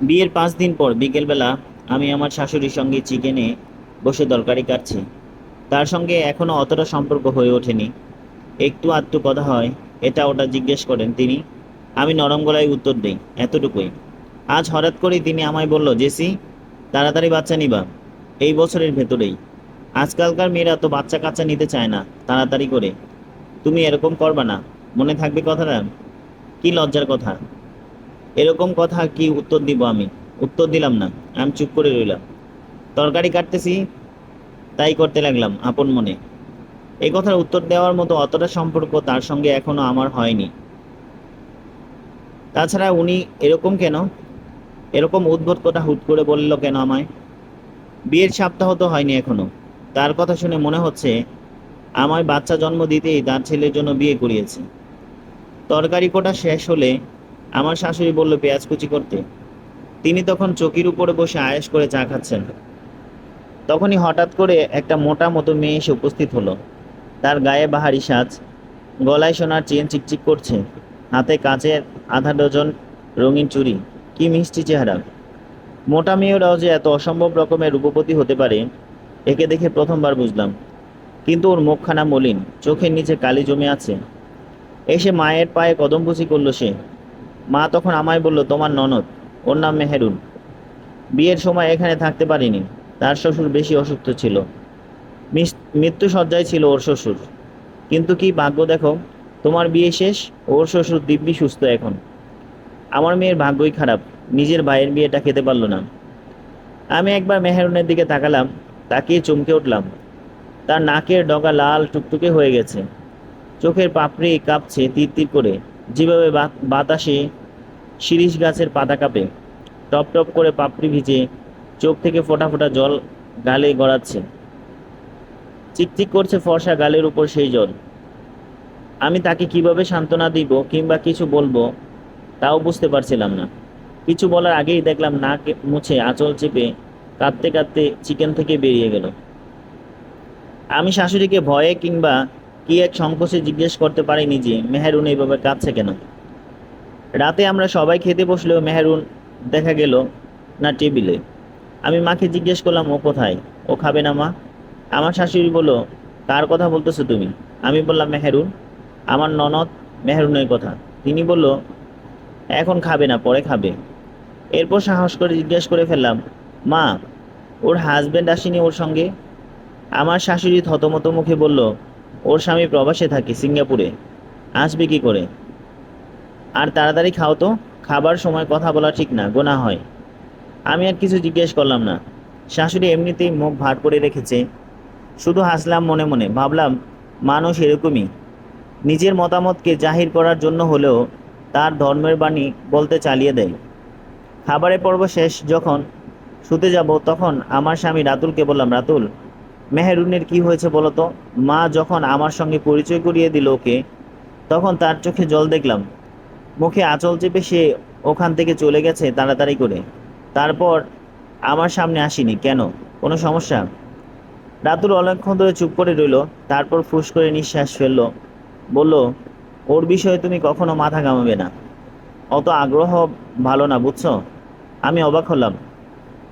বিয়ের 5 দিন পর বিকেলবেলা আমি আমার শাশুড়ির সঙ্গে চিকেনে বসে তরকারি কাটছি। তার সঙ্গে এখনো অতটা সম্পর্ক হয়ে ওঠেনি। একটু আধটু কথা হয়, এটা ওটা জিজ্ঞেস করেন তিনি। আমি নরম গলায় উত্তর দেই, এতটুকুই। আজ হঠাৎ করেই তিনি আমায় বলল, জেসি, তাড়াতাড়ি বাচ্চা নিবা, এই বছরের ভেতরেই। আজকালকার মেয়েরা তো বাচ্চা কাচ্চা নিতে চায় না তাড়াতাড়ি করে। তুমি এরকম করবা না, মনে থাকবে কথাটা? কি লজ্জার কথা! এরকম কথা কি উত্তর দিব আমি? উত্তর দিলাম না। আমি চুপ করে রইলাম। তরকারি কাটতেছি, তাই করতে লাগলাম আপন মনে। এই কথার উত্তর দেওয়ার মতো অতটা সম্পর্ক তার সঙ্গে এখনো আমার হয়নি। তাছাড়া উনি এরকম কেন, এরকম উদ্ভট কথা হুট করে বলল কেন আমায়? বিয়ের সপ্তাহ তো হয়নি এখনো। তার কথা শুনে মনে হচ্ছে আমায় বাচ্চা জন্ম দিতেই তার ছেলের জন্য বিয়ে করিয়েছে। তরকারি কোটা শেষ হলে আমার শাশুড়ি বলল পেঁয়াজ কুচি করতে। তিনি তখন চকির উপরে বসে আয়েশ করে চা খাচ্ছেন। তখনই হঠাৎ করে একটা মোটা মতো মেয়ে এসে উপস্থিত হলো। তার গায়ে বাহারি সাজ, গলায় সোনার চেন চিকচিক করছে, হাতে কাচের আধা ডজন রঙিন চুড়ি। কি মিষ্টি চেহারা! মোটা মেয়েরাও যে এত অসম্ভব রকমের রূপবতী হতে পারে, একে দেখে প্রথমবার বুঝলাম। কিন্তু ওর মুখখানা মলিন, চোখের নিচে কালি জমে আছে। এসে মায়ের পায়ে কদমবুসি করলো সে। মা তখন আমায় বলল, তোমার ননদ, ওর নাম মেহেরুন। বিয়ের সময় এখানে থাকতে পারিনি, তার শ্বশুর বেশি অসুস্থ ছিল। মৃত্যু সজ্জায় ছিল ওর শ্বশুর। কিন্তু কি ভাগ্য দেখো, তোমার বিয়ে শেষ, ওর শ্বশুর দিব্যি সুস্থ এখন। আমার মেয়ের ভাগ্যই খারাপ, নিজের ভাইয়ের বিয়েটা খেতে পারলো না। আমি একবার মেহেরুনের দিকে তাকালাম, তাকিয়ে চমকে উঠলাম। তার নাকের ডগা লাল টুকটুকে হয়ে গেছে, চোখের পাপড়ি কাঁপছে তীর তীর করে, যেভাবে বাতাসে শিরীষ গাছের পাতা কাঁপে। টপ টপ করে পাপড়ি ভিজে, চোখ থেকে ফোঁটা ফোঁটা জল গালে গড়াচ্ছে। চিকচিক করছে ফর্সা গালের উপর সেই জল। আমি তাকে কিভাবে সান্ত্বনা দিব কিংবা কিছু বলবো, তাও বুঝতে পারছিলাম না। কিছু বলার আগেই দেখলাম নাক মুছে আঁচল চেপে কাঁদতে কাঁদতে চিকেন থেকে বেরিয়ে গেল। আমি শাশুড়িকে ভয়ে কিংবা কি এক সংকোচে জিজ্ঞেস করতে পারিনি যে মেহেরুন এইভাবে কাঁদছে কেন। রাতে আমরা সবাই খেতে বসলেও মেহেরুন দেখা গেল না টেবিলে। আমি মাকে জিজ্ঞেস করলাম, ও কোথায়? ও খাবে না মা? আমার শাশুড়ি বলল, কার কথা বলতেছো তুমি? আমি বললাম, মেহেরুন, আমার ননদ মেহেরুনের কথা। তিনি বলল, এখন খাবে না, পরে খাবে। এরপর সাহস করে জিজ্ঞেস করে ফেললাম, মা, ওর হাজবেন্ড আসেনি ওর সঙ্গে? আমার শাশুড়ি থতমত মুখে বলল, ওর স্বামী প্রবাসে থাকে সিঙ্গাপুরে, আসবে কি করে? আর তাড়াতাড়ি খাও তো, খাবার সময় কথা বলা ঠিক না, গোনা হয়। আমি আর কিছু জিজ্ঞেস করলাম না। শাশুড়ি এমনিতেই মুখ ভার করে রেখেছে। শুধু হাসলাম মনে মনে, ভাবলাম মানুষ এরকমই, নিজের মতামতকে জাহির করার জন্য হলেও তার ধর্মের বাণী বলতে চালিয়ে দেয়। খাবারের পর্ব শেষ যখন, শুতে যাব, তখন আমার স্বামী রাতুলকে বললাম, রাতুল, মেহেরুনের কি হয়েছে বলো তো? মা যখন আমার সঙ্গে পরিচয় করিয়ে দিল ওকে, তখন তার চোখে জল দেখলাম। মুখে আঁচল চেপে সে ওখান থেকে চলে গেছে তাড়াতাড়ি করে। তারপর আমার সামনে আসেনি কেন? কোনো সমস্যা? রাতুল অনেকক্ষণ ধরে চুপ করে রইল, তারপর ফুস করে নিঃশ্বাস ফেললো। বলল, ওর বিষয়ে তুমি কখনো মাথা ঘামাবে না, অত আগ্রহ ভালো না, বুঝছো? আমি অবাক হলাম।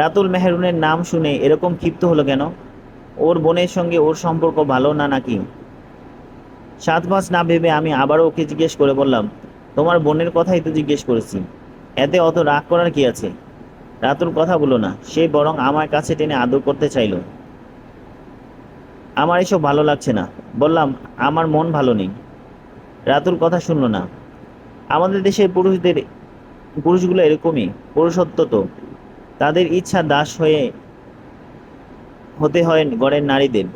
রাতুল মেহেরুনের নাম শুনে এরকম ক্ষিপ্ত হলো কেন? ওর বোনের সঙ্গে ওর সম্পর্ক ভালো না নাকি? সাত পাঁচ না ভেবে আমি আবারও ওকে জিজ্ঞেস করে বললাম, তোমার বোনের কথাই তো জিজ্ঞেস করেছি, এতে অত রাগ করার কি আছে? রাতুল কথা বলো না, সে বরং আমার কাছে টেনে আদর করতে চাইলো। আমার এসব ভালো লাগছে না, বললাম। আমার মন ভালো নেই। রাতুল কথা শুনলো না। আমাদের দেশের পুরুষগুলো এরকমই, পুরুষত্ব তো, তাদের ইচ্ছা দাস হতে হয় ঘরের নারীদের।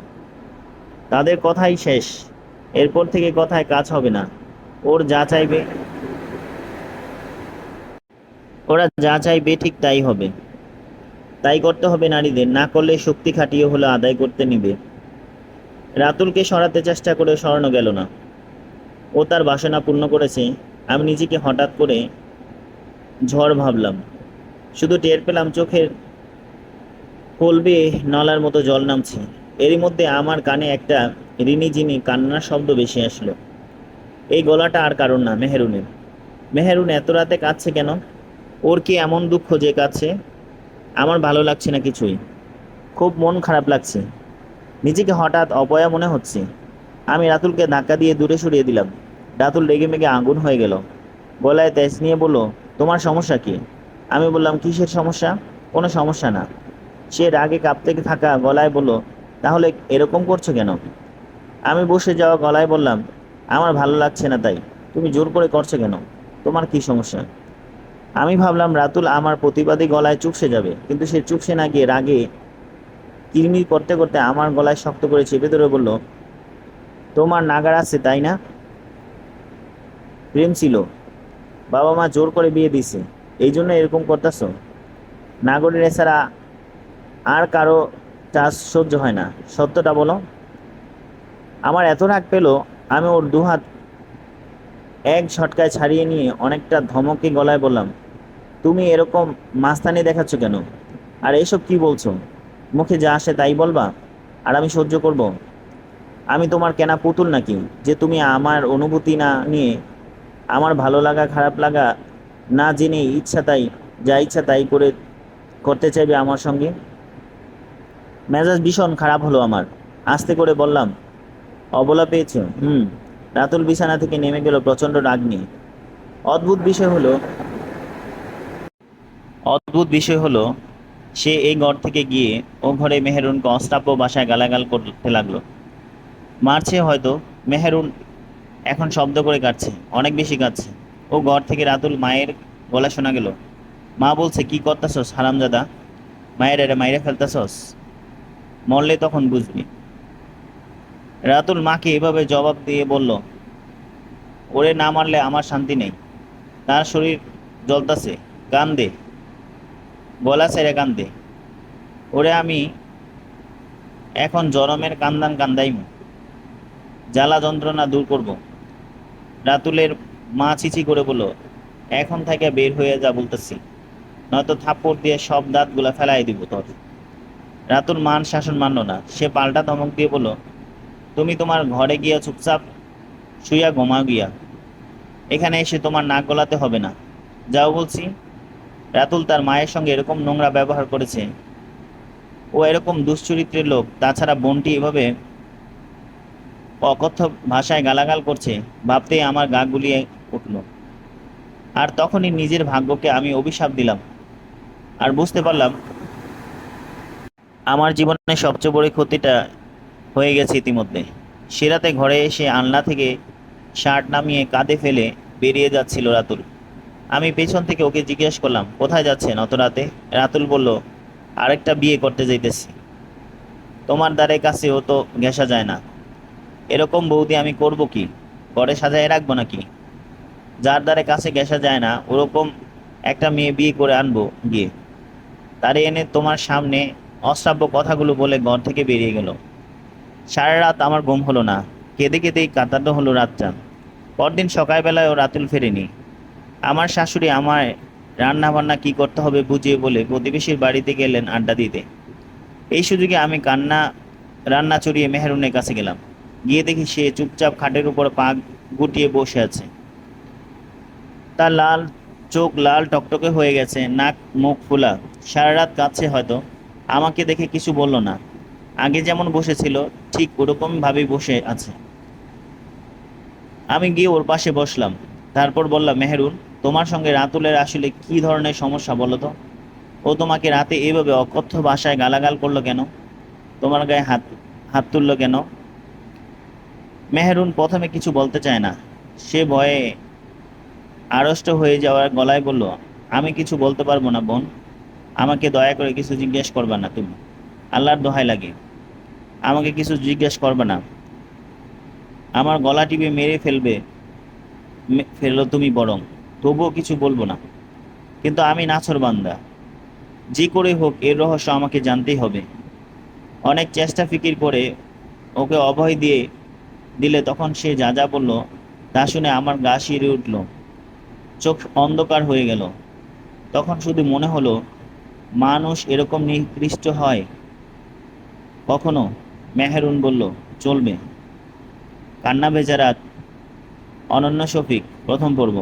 তাদের কথাই শেষ, এরপর থেকে কথায় কাজ হবে না। ওর যা চাইবে ওরা যা চাইবে ঠিক তাই হবে, তাই করতে হবে নারীদের, না করলে শক্তি খাটিয়ে হলে আদায় করতে নিবে। রাতুলকে সরাতে চেষ্টা করে সরানো গেল না। ও তার বাসনা পূর্ণ করেছে। আমি নিজেকে হঠাৎ করে ঝড় ভাবলাম। শুধু টের পেলাম চোখের কলবে নলার মতো জল নামছে। এরই মধ্যে আমার কানে একটা রিনিঝিনি কান্নার শব্দ ভেসে আসলো। এই গলাটা আর কারণ না, মেহেরুনের। মেহেরুন এত রাতে কাঁদছে কেন? ওর কি এমন দুঃখ যে কাছে? আমার ভালো লাগছে না কিছুই, খুব মন খারাপ লাগছে। নিজেকে হঠাৎ অপয়া মনে হচ্ছে। আমি রাতুলকে ধাক্কা দিয়ে দূরে সরিয়ে দিলাম। রাতুল রেগে মেগে আগুন হয়ে গেল, গলায় তেজ নিয়ে বলল, তোমার সমস্যা কি? আমি বললাম, কিসের সমস্যা? কোনো সমস্যা না। সে রাগে কাঁপতে থাকা গলায় বলল, তাহলে এরকম করছো কেন? আমি বসে যাওয়া গলায় বললাম, আমার ভালো লাগছে না তাই। তুমি জোর করে করছো কেন? তোমার কি সমস্যা? আমি ভাবলাম রাতুল আমার প্রতিবাদী গলায় চুপসে যাবে, কিন্তু সে চুপসে না গিয়ে রাগে কিরমির করতে করতে আমার গলায় শক্ত করে চেপে ধরে বলল, তোমার নাগার আছে তাই না? প্রেম ছিল, বাবা মা জোর করে বিয়ে দিছে, এই জন্য এরকম করতেছো? নাগরের এছাড়া আর কারো চাষ সহ্য হয় না, সত্যটা বলো। আমার এত রাগ পেল, আমি ওর দুহাত এক ঝটকায় ছাড়িয়ে নিয়ে অনেকটা ধমকে গলায় বললাম, তুমি এরকম মাস্তানি দেখাচ্ছ কেন? আর এসব কি বলছো? মুখে যা আসে তাই বলবা, আর আমি সহ্য করব? আমি তোমার কেনা পুতুল নাকি যে তুমি আমার অনুভূতি না নিয়ে, আমার ভালো লাগা খারাপ লাগা না জেনে ইচ্ছা তাই যা ইচ্ছা তাই করতে চাইবে আমার সঙ্গে? মেজাজ ভীষণ খারাপ হলো আমার। আস্তে করে বললাম, অবলা পেয়েছো? রাতুল বিছানা থেকে নেমে গেল প্রচন্ড রাগ নিয়ে। অদ্ভুত বিষয় হলো অদ্ভুত বিষয় হলো সে এই ঘর থেকে গিয়ে ও ঘরে মেহেরুনকে অশ্রাব্য ভাষায় গালাগাল করতে লাগলো। মারছে হয়তো। মেহেরুন এখন শব্দ করে কাঁদছে, অনেক বেশি কাঁদছে। ও ঘর থেকে রাতুল মায়ের গলা শোনা গেল। মা বলছে, কি করতাছস হারামজাদা? মায়ের এরে মাইরে ফেলতাছস? মরলে তখন বুঝবি। রাতুল মাকে এভাবে জবাব দিয়ে বলল, ওরে না মারলে আমার শান্তি নেই। তার শরীর জ্বলতাছে, কান্দে, গলা ছেড়ে কান্দে। ওরে আমি এখন জরমের কান্দান কান্দাইমু, জ্বালা যন্ত্রণা দূর করব। রাতুলের মা চিচি করে বলল, এখন থেকে বের হয়ে যা বলতেছি, নয়তো থাপ্পড় দিয়ে সব দাঁতগুলা ফেলাই দিব তোর। রাতুল মান শাসন মানল না, সে পাল্টা ধমক দিয়ে বলল, তুমি তোমার ঘরে গিয়া চুপচাপ শুইয়া ঘুমা গিয়া, এখানে এসে তোমার নাক গলাতে হবে না, যাও বলছি। রাতুল তার মায়ের সঙ্গে এরকম নোংরা ব্যবহার করেছে, ও এরকম দুশ্চরিত্রের লোক, তাছাড়া বোনটি এভাবে অকথ্য ভাষায় গালাগাল করছে, ভাবতেই আমার গা গুলিয়ে উঠল। আর তখনই নিজের ভাগ্যকে আমি অভিশাপ দিলাম, আর বুঝতে পারলাম আমার জীবনে সবচেয়ে বড় ক্ষতিটা হয়ে গেছে ইতিমধ্যে। সে রাতে ঘরে এসে আলনা থেকে শার্ট নামিয়ে কাঁধে ফেলে বেরিয়ে যাচ্ছিল রাতুল। আমি পেছন থেকে ওকে জিজ্ঞেস করলাম, কোথায় যাচ্ছেন অত রাতে? রাতুল বলল, আরেকটা বিয়ে করতে যাইতেছি। তোমার দ্বারে কাছেও তো ঘেঁষা যায় না, এরকম বৌদি আমি করব কি? ঘরে সাজায় রাখবো নাকি? যার দ্বারে কাছে ঘেঁষা যায় না ওরকম একটা মেয়ে বিয়ে করে আনবো গিয়ে, তারে এনে তোমার সামনে অশ্রাব্য কথাগুলো বলে ঘর থেকে বেরিয়ে গেল। সারা রাত আমার ঘুম হলো না, কেঁদে কেঁদেই কাটানো হলো রাতটা। পরদিন সকালবেলায়ও রাতুল ফেরেনি। আমার শাশুড়ি আমায় রান্না বান্না কি করতে হবে বুঝিয়ে বলে প্রতিবেশীর বাড়িতে গেলেন আড্ডা দিতে। এই সুযোগে আমি রান্না চড়িয়ে মেহেরুনের কাছে গেলাম। গিয়ে দেখি সে চুপচাপ খাটের উপর পা গুটিয়ে বসে আছে। তার চোখ লাল টকটকে হয়ে গেছে, নাক মুখ ফোলা, সারা রাত কাঁদছে হয়তো। আমাকে দেখে কিছু বলল না, আগে যেমন বসেছিল ঠিক ওরকম ভাবেই বসে আছে। আমি গিয়ে ওর পাশে বসলাম। তারপর বললাম, মেহেরুন, তোমার সঙ্গে রাতুলের আসলে কি ধরনের সমস্যা বলো তো? ও তোমাকে রাতে এভাবে অকথ্য ভাষায় গালাগাল করলো কেন? তোমার গায়ে হাত হাত তুললো কেন? মেহেরুন প্রথমে কিছু বলতে চায় না, সে ভয়ে আড়ষ্ট হয়ে যাওয়ার গলায় বলল, আমি কিছু বলতে পারবো না বোন, আমাকে দয়া করে কিছু জিজ্ঞেস করবা না তুমি, আল্লাহর দোহাই লাগে, আমাকে কিছু জিজ্ঞেস করবা না। আমার গলা টিপে মেরে ফেললো তুমি বরং, তবুও কিছু বলবো না। কিন্তু আমি নাছোড়বান্দা, যে করে হোক এর রহস্য আমাকে জানতেই হবে। অনেক চেষ্টা ফিকির করে ওকে অভয় দিলে তখন সে যা যা বলল তা শুনে আমার গা শিউরে উঠল, চোখ অন্ধকার হয়ে গেল। তখন শুধু মনে হলো, মানুষ এরকম নিকৃষ্ট হয় কখনো? মেহেরুন বলল, চলবে। কান্না ভেজা রাত, অনন্য শফিক, প্রথম পর্ব।